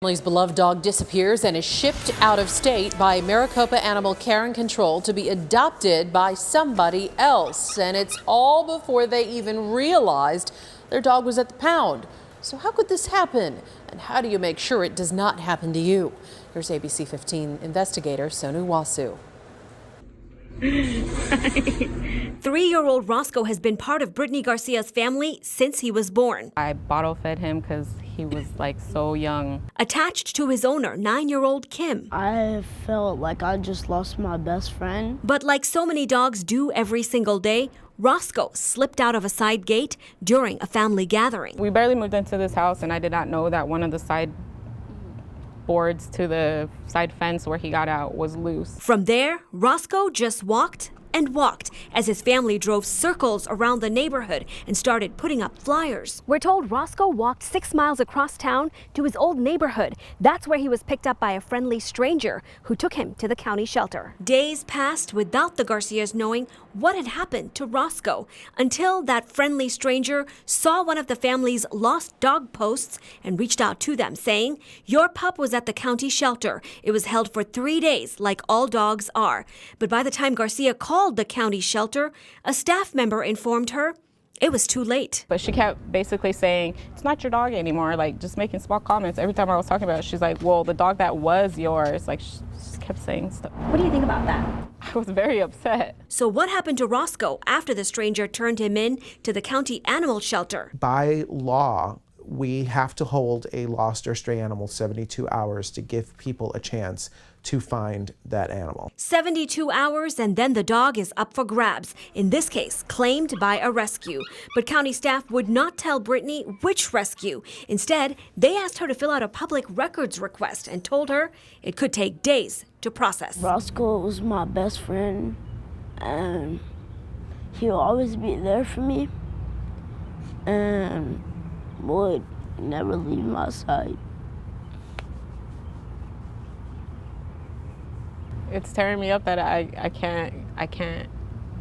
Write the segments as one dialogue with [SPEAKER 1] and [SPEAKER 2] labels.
[SPEAKER 1] Family's beloved dog disappears and is shipped out of state by Maricopa Animal Care and Control to be adopted by somebody else. And it's all before they even realized their dog was at the pound. So how could this happen? And how do you make sure it does not happen to you? Here's ABC 15 investigator Sonu Wasu.
[SPEAKER 2] 3-year-old Roscoe has been part of Brittany Garcia's family since he was born.
[SPEAKER 3] I bottle fed him because he was like so young.
[SPEAKER 2] Attached to his owner, 9-year-old Kim.
[SPEAKER 4] I felt like I just lost my best friend.
[SPEAKER 2] But like so many dogs do every single day, Roscoe slipped out of a side gate during a family gathering.
[SPEAKER 3] We barely moved into this house and I did not know that one of the side boards to the side fence where he got out was loose.
[SPEAKER 2] From there, Roscoe just walked and walked as his family drove circles around the neighborhood and started putting up flyers. We're told Roscoe walked 6 miles across town to his old neighborhood. That's where he was picked up by a friendly stranger who took him to the county shelter. Days passed without the Garcias knowing what had happened to Roscoe until that friendly stranger saw one of the family's lost dog posts and reached out to them saying, "Your pup was at the county shelter. It was held for 3 days like all dogs are." But by the time Garcia called the county shelter, a staff member informed her it was too late.
[SPEAKER 3] But she kept basically saying, "It's not your dog anymore," like just making small comments. Every time I was talking about it, she's like, "Well, the dog that was yours," like she just kept saying stuff.
[SPEAKER 2] What do you think about that?
[SPEAKER 3] I was very upset.
[SPEAKER 2] So what happened to Roscoe after the stranger turned him in to the county animal shelter?
[SPEAKER 5] By law, we have to hold a lost or stray animal 72 hours to give people a chance to find that animal.
[SPEAKER 2] 72 hours and then the dog is up for grabs, in this case claimed by a rescue. But county staff would not tell Brittany which rescue. Instead, they asked her to fill out a public records request and told her it could take days to process.
[SPEAKER 4] Roscoe was my best friend and he'll always be there for me and would never leave my side.
[SPEAKER 3] It's tearing me up that I can't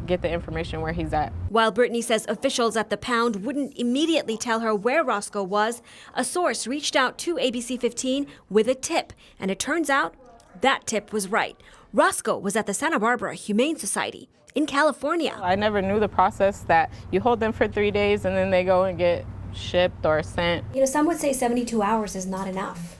[SPEAKER 3] get the information where he's at.
[SPEAKER 2] While Brittany says officials at the pound wouldn't immediately tell her where Roscoe was, a source reached out to ABC 15 with a tip, and it turns out that tip was right. Roscoe was at the Santa Barbara Humane Society in California.
[SPEAKER 3] I never knew the process that you hold them for 3 days and then they go and get shipped or sent.
[SPEAKER 2] You know, some would say 72 hours is not enough.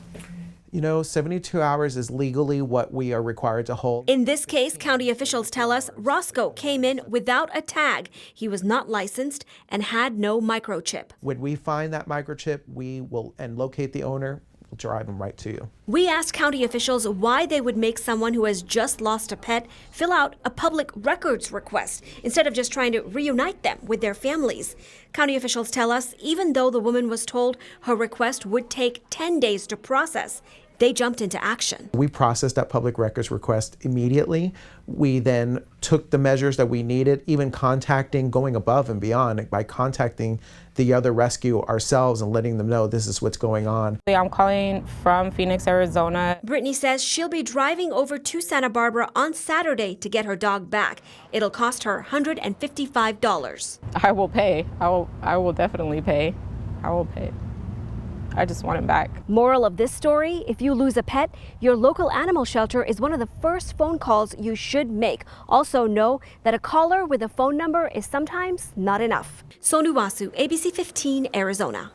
[SPEAKER 5] You know, 72 hours is legally what we are required to hold.
[SPEAKER 2] In this case, county officials tell us Roscoe came in without a tag. He was not licensed and had no microchip.
[SPEAKER 5] When we find that microchip, we will and locate the owner, we'll drive them right to you.
[SPEAKER 2] We asked county officials why they would make someone who has just lost a pet fill out a public records request instead of just trying to reunite them with their families. County officials tell us even though the woman was told her request would take 10 days to process, they jumped into action.
[SPEAKER 5] We processed that public records request immediately. We then took the measures that we needed, even going above and beyond by contacting the other rescue ourselves and letting them know this is what's going on.
[SPEAKER 3] I'm calling from Phoenix, Arizona.
[SPEAKER 2] Brittany says she'll be driving over to Santa Barbara on Saturday to get her dog back. It'll cost her $155.
[SPEAKER 3] I will pay. I will definitely pay. I will pay. I just want him back.
[SPEAKER 2] Moral of this story, if you lose a pet, your local animal shelter is one of the first phone calls you should make. Also know that a caller with a phone number is sometimes not enough. Sonu Wasu, ABC 15, Arizona.